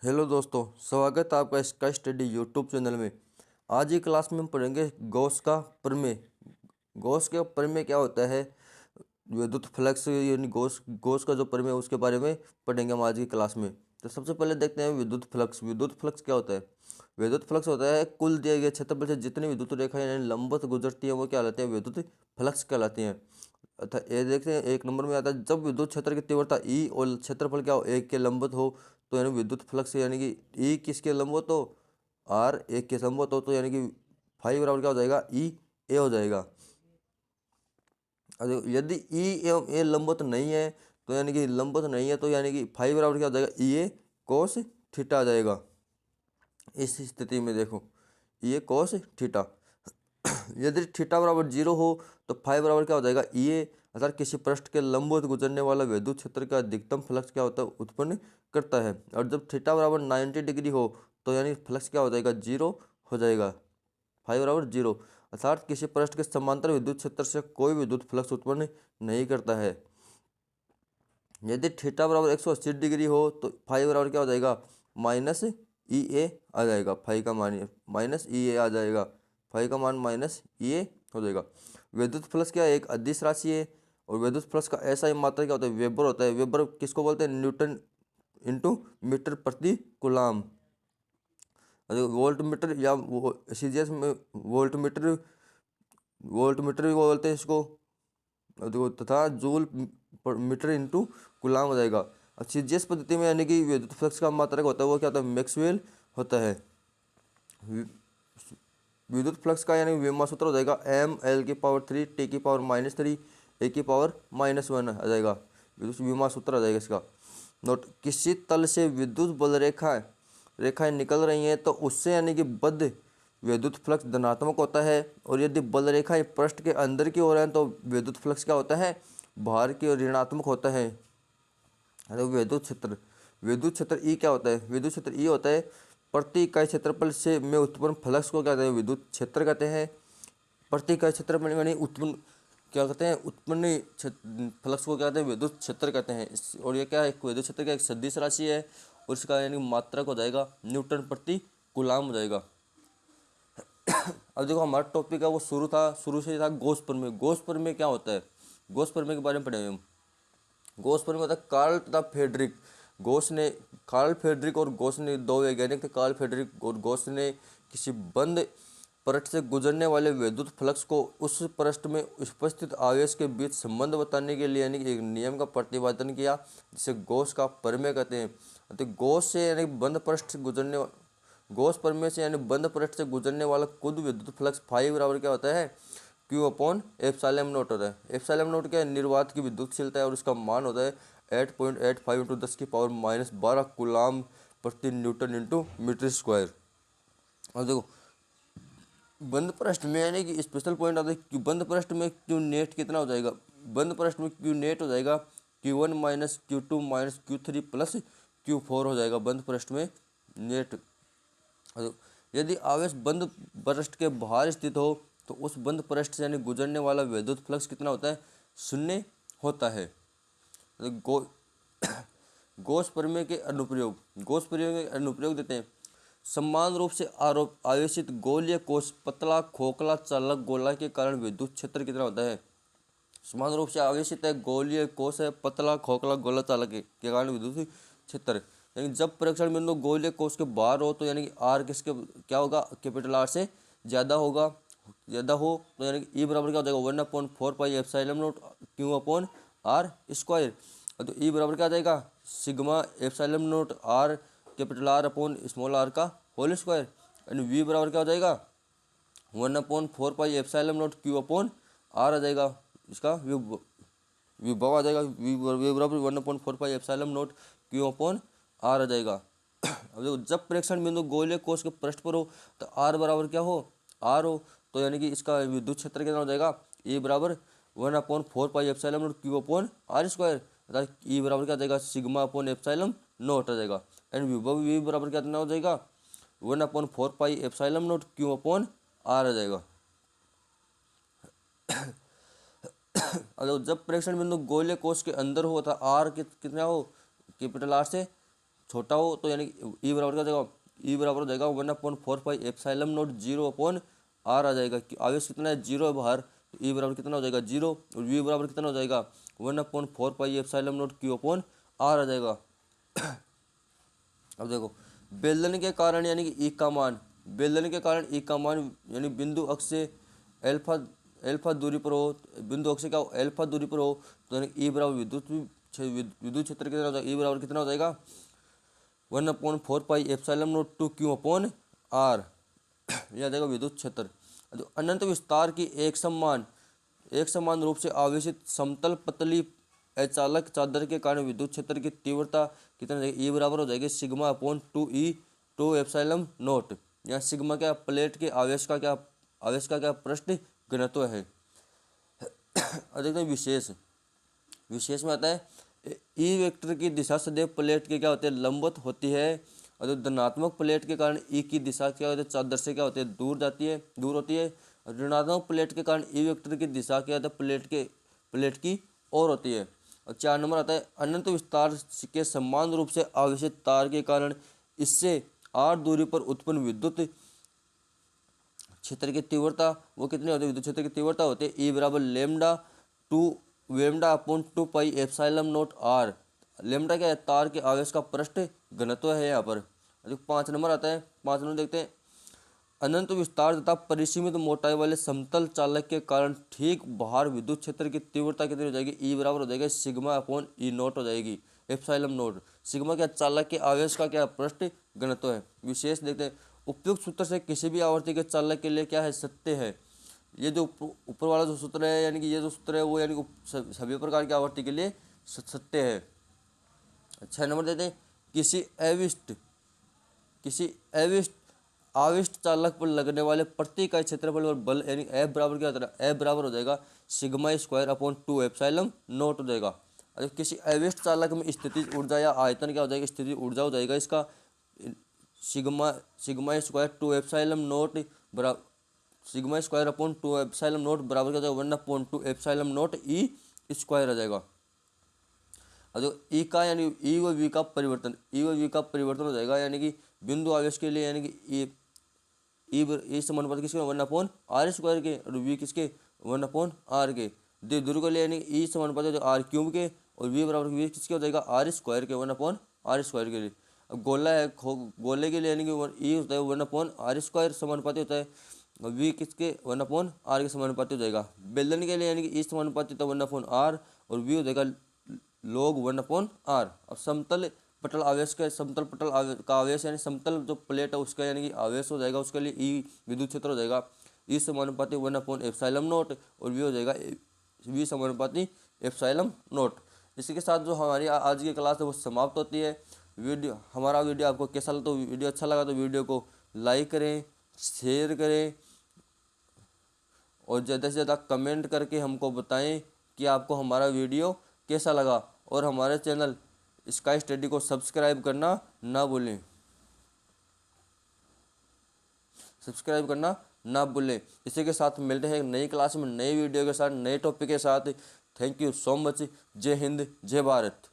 Hello दोस्तों, स्वागत है आपका इसका स्टडी यूट्यूब चैनल में। आज की क्लास में हम पढ़ेंगे गॉस का प्रमेय। गॉस का प्रमेय क्या होता है, विद्युत फ्लक्स यानी गॉस गॉस का जो प्रमेय है उसके बारे में पढ़ेंगे हम आज की क्लास में। तो सबसे पहले देखते हैं विद्युत फ्लक्स। विद्युत फ्लक्स क्या होता है? विद्युत फ्लक्स होता है कुल दिए गए क्षेत्रफल से जितनी विद्युत रेखाएं यानी लंबवत गुजरती है वो क्या कहलाते हैं? विद्युत फ्लक्स कहलाती हैं। अर्थात ये देखते हैं एक नंबर में आता है, जब विद्युत क्षेत्र की तीव्रता ई और क्षेत्रफल क्या हो, एक के लंबवत हो, तो यानी विद्युत फ्लक्स यानी कि ई किसके लंबवत हो, आर एक के लंबवत हो, तो यानी कि फाइव बराबर क्या हो जाएगा, ई ए हो जाएगा। यदि ई एवं ए लंबवत नहीं है तो यानी कि लंबवत नहीं है तो यानी कि फाइव बराबर क्या हो जाएगा, ई ए कोस थीटा आ जाएगा। इस स्थिति में देखो, ई ए कोस थीटा। यदि थीटा बराबर जीरो हो तो फाइव बराबर क्या हो जाएगा, ई ए। अर्थात किसी पृष्ठ के लंबवत गुजरने वाला विद्युत क्षेत्र का अधिकतम फ्लक्स क्या होता है, उत्पन्न करता है। और जब थीटा बराबर 90 डिग्री हो तो यानी फ्लक्स क्या हो जाएगा, जीरो हो जाएगा। फाइव बराबर जीरो, अर्थात किसी पृष्ठ के समांतर विद्युत क्षेत्र से कोई विद्युत फ्लक्स उत्पन्न नहीं करता है। यदि थीटा बराबर 180 डिग्री हो तो फाइव बराबर क्या हो जाएगा, माइनस ई ए आ जाएगा। फाइव का मान माइनस ई ए आ जाएगा। फाइव का मान माइनस ई ए हो जाएगा। विद्युत फ्लक्स क्या है, एक अदिश राशि है। और विद्युत फ्लक्स का ऐसा ही मात्रा क्या होता है, वेबर होता है। वेबर किसको बोलते हैं, न्यूटन इंटू मीटर प्रति कुलाम। वोल्ट मीटर या सीजीएस में वोल्ट मीटर भी बोलते हैं इसको। देखो तथा जूल मीटर इंटू गुलाम हो जाएगा। अब सीजीएस पद्धति में यानी कि विद्युत फ्लक्स का मात्रक होता है वो क्या होता है, मैक्सवेल होता है। विद्युत फ्लक्स का यानी विमा सूत्र हो जाएगा एम एल की पावर 3 टी की पावर -3 ए की पावर -1 आ जाएगा। विद्युत विमा सूत्र आ जाएगा इसका। नोट, किसी तल से विद्युत बल रेखाएं रेखाएं निकल रही हैं तो उससे यानी कि बद्ध विद्युत फ्लक्स धनात्मक होता है। और यदि बल रेखाएं पृष्ठ के अंदर की ओर हैं तो विद्युत फ्लक्स क्या होता है, बाहर की ओर ऋणात्मक होता है। अरे विद्युत क्षेत्र ई क्या होता है, विद्युत क्षेत्र ई होता है प्रति इकाई क्षेत्रफल से में उत्पन्न फ्लक्स को क्या कहते हैं, विद्युत क्षेत्र कहते हैं। प्रति इकाई क्षेत्रफल में उत्पन्न क्या कहते हैं, उत्पन्न फ्लक्स को क्या कहते हैं, विद्युत क्षेत्र कहते हैं। और ये क्या है, विद्युत क्षेत्र का एक सदिश राशि है और इसका यानी मात्रक हो जाएगा न्यूटन प्रति कूलाम हो जाएगा। अब देखो हमारा टॉपिक है वो शुरू से था गॉस प्रमेय। गॉस प्रमेय क्या होता है, गॉस प्रमेय के बारे में पढ़ेंगे हम। गॉस प्रमेय होता है कार्ल तथा फेडरिक गॉस ने, कार्ल फेडरिक और गॉस ने दो वैज्ञानिक थे। कार्ल फेडरिक और गॉस ने किसी बंद पृष्ठ से गुजरने वाले विद्युत फ्लक्स को उस पृष्ठ में उपस्थित आवेश के बीच संबंध बताने के लिए यानी एक नियम का प्रतिपादन किया जिसे गॉस का प्रमेय कहते हैं। तो गॉस से यानी बंद पृष्ठ से गुजरने गॉस प्रमेय से यानी बंद पृष्ठ से गुजरने वाला कुल विद्युत फ्लक्स फाइव बराबर क्या होता है, क्यू अपॉन एप्सिलॉन नॉट होता है। एप्सिलॉन नॉट क्या है, निर्वात की विद्युतशीलता है और इसका मान होता है 8.85 इंटू 10⁻12 कूलाम प्रति न्यूटन इंटू मीटर स्क्वायर। और देखो बंद पृष्ठ में यानी कि स्पेशल पॉइंट आता है कि बंद पृष्ठ में क्यू नेट कितना हो जाएगा, बंद पृष्ठ में क्यू नेट हो जाएगा Q1 minus Q2 minus Q3 plus Q4 हो जाएगा बंद पृष्ठ में नेट। यदि आवेश बंद पृष्ठ के बाहर स्थित हो तो उस बंद पृष्ठ से यानी गुजरने वाला विद्युत फ्लक्स कितना होता है, शून्य होता है। गो गॉस प्रमेय के अनुप्रयोग, गॉस प्रमेय के अनुप्रयोग देते हैं। समान रूप से आवेशित गोलीय कोश पतला खोखला चालक गोला के कारण विद्युत क्षेत्र कितना होता है, समान रूप से आवेशित है गोलीय कोश है पतला खोखला गोला चालक के कारण विद्युत क्षेत्र। यानी जब परीक्षण बिंदु गोलीय कोश के बाहर हो तो यानी कि आर किसके क्या होगा, कैपिटल आर से ज़्यादा होगा, ज़्यादा हो तो यानी कि ई बराबर क्या हो जाएगा 1/4 pi epsilon naught Q upon R square. तो ई बराबर क्या आ जाएगा, sigma epsilon naught R capital R upon small R का होल स्क्वायर। यानी वी बराबर क्या हो जाएगा 1/4 pi epsilon naught Q upon R आ जाएगा। इसका विभव आ जाएगा वी बराबर 1/4 pi epsilon naught Q upon R आ जाएगा। अब देखो जब प्रेक्षण बिंदु गोलीय कोश के पृष्ठ पर हो तो आर बराबर क्या हो, आर हो, तो यानी कि इसका विद्युत क्षेत्र कितना हो जाएगा, ए बराबर 1/4 pi epsilon naught Q upon R square. अर्थात ई बराबर क्या आ जाएगा, सिग्मा अपॉन एप्सिलॉन नॉट आ जाएगा। एंड विभव वी बराबर कितना हो जाएगा 1/4 pi epsilon naught Q upon R आ जाएगा। अगर जब प्रेक्षण बिंदु गोलीय कोश के अंदर हो तो आर कितना हो, कैपिटल आर से छोटा हो तो यानी ई बराबर क्या हो जाएगा, ई बराबर हो जाएगा 1/4 पाई एप्सिलॉन नॉट 0/r आ जाएगा। आवेश कितना है, 0 है बाहर, तो ई बराबर कितना हो जाएगा 0, और वी बराबर कितना हो जाएगा 1/4 पाई एप्सिलॉन नॉट Q/r आ जाएगा। अब देखो बेलन के कारण यानी कि ई का मान, बेलन के कारण ई का मान यानी बिंदु अक्ष से एल्फा दूरी पर हो, बिंदु अक्ष से क्या हो, एल्फा दूरी पर हो, तो यानी ई बराबर विद्युत क्षेत्र कितना हो जाएगा, ई बराबर कितना हो जाएगा 1/4 पाई एप्सिलॉन नॉट Q/r यह आ जाएगा विद्युत क्षेत्र। जो अनंत विस्तार की एक समान रूप से आवेशित समतल पतली अचालक चादर के कारण विद्युत क्षेत्र की तीव्रता कितना जाएगी, ई बराबर हो जाएगी σ/2E/2 एप्सिलॉन नॉट। यहाँ सिग्मा क्या, प्लेट के आवेश का क्या पृष्ठ घनत्व है। देखते हैं विशेष में आता है ई वेक्टर की दिशा सदैव प्लेट के क्या होते हैं, लंबवत होती है, और जो धनात्मक प्लेट के कारण ई की दिशा क्या होती है, चादर से क्या होती है, दूर होती है, और ऋणात्मक प्लेट के कारण ई वेक्टर की दिशा क्या होती है, प्लेट की ओर होती है। और 4 नंबर आता है अनंत विस्तार के समान रूप से आवेशित तार के कारण इससे r दूरी पर उत्पन्न विद्युत क्षेत्र की तीव्रता वो कितनी होती है, विद्युत क्षेत्र की तीव्रता होती है ई बराबर λ/2 pi epsilon naught r। Lambda क्या है, तार के आवेश का पृष्ठ घनत्व है यहाँ पर। 5 नंबर आता है, 5 नंबर देखते हैं अनंत विस्तार तथा परिसीमित मोटाई वाले समतल चालक के कारण ठीक बाहर विद्युत क्षेत्र की तीव्रता कितनी हो जाएगी, ई बराबर हो जाएगी σ/E0 हो जाएगी एप्सिलॉन नॉट। सिग्मा क्या, चालक के आवेश का क्या पृष्ठ घनत्व है। विशेष देखते हैं उपयुक्त सूत्र से किसी भी आवर्ती के चालक के लिए क्या है, सत्य है। ये जो ऊपर वाला जो सूत्र है यानी कि ये जो सूत्र है वो यानी सभी प्रकार की आवर्ती के लिए सत्य है। 6 नंबर देते हैं किसी आविष्ट चालक पर लगने वाले प्रति इकाई क्षेत्रफल और बल यानी F बराबर क्या होता है, F बराबर हो जाएगा σ/2 एप्सिलॉन नॉट हो जाएगा। अगर किसी आविष्ट चालक में स्थितिज ऊर्जा या आयतन क्या हो जाएगा, स्थितिज ऊर्जा हो जाएगा इसका σ/2 एप्सिलॉन नॉट बराबर σ/2 एप्सिलॉन नॉट बराबर क्या हो जाएगा 1/2 एप्सिलॉन नॉट ई स्क्वायर आ जाएगा। और जो ई का यानी ई व वी का परिवर्तन हो जाएगा, यानी कि बिंदु आवेश के लिए यानी कि ई समानुपाती किसके 1/r² के, और वी किसके 1/r के। ध्रुव के लिए यानी ई समानुपाती जो r³ के, और वी बराबर वी किसके हो जाएगा r² के 1/r² के लिए। अब गोला है, गोले के लिए यानी कि ई होता है 1/r² समानुपाती होता है, और वी किसके 1/r के समानुपाती हो जाएगा। बेलन के लिए यानी कि ई समानुपाती होता है 1/r, और वी हो जाएगा log 1/r। अब समतल पटल का आवेश यानी समतल जो प्लेट है उसका यानी कि आवेश हो जाएगा, उसके लिए ई विद्युत क्षेत्र हो जाएगा ई समानुपाती 1/एप्सिलॉन नॉट, और वी हो जाएगा वी समानुपाती एप्सिलॉन नॉट। इसी के साथ जो हमारी आज की क्लास है वो समाप्त होती है। हमारा वीडियो आपको कैसा लगा, तो वीडियो अच्छा लगा तो वीडियो को लाइक करें, शेयर करें, और ज़्यादा से ज़्यादा कमेंट करके हमको बताएं कि आपको हमारा वीडियो कैसा लगा, और हमारे चैनल स्काई स्टडी को सब्सक्राइब करना ना भूलें। इसी के साथ मिलते हैं नई क्लास में नई वीडियो के साथ, नए टॉपिक के साथ। Thank you so much. जय हिंद, जय भारत।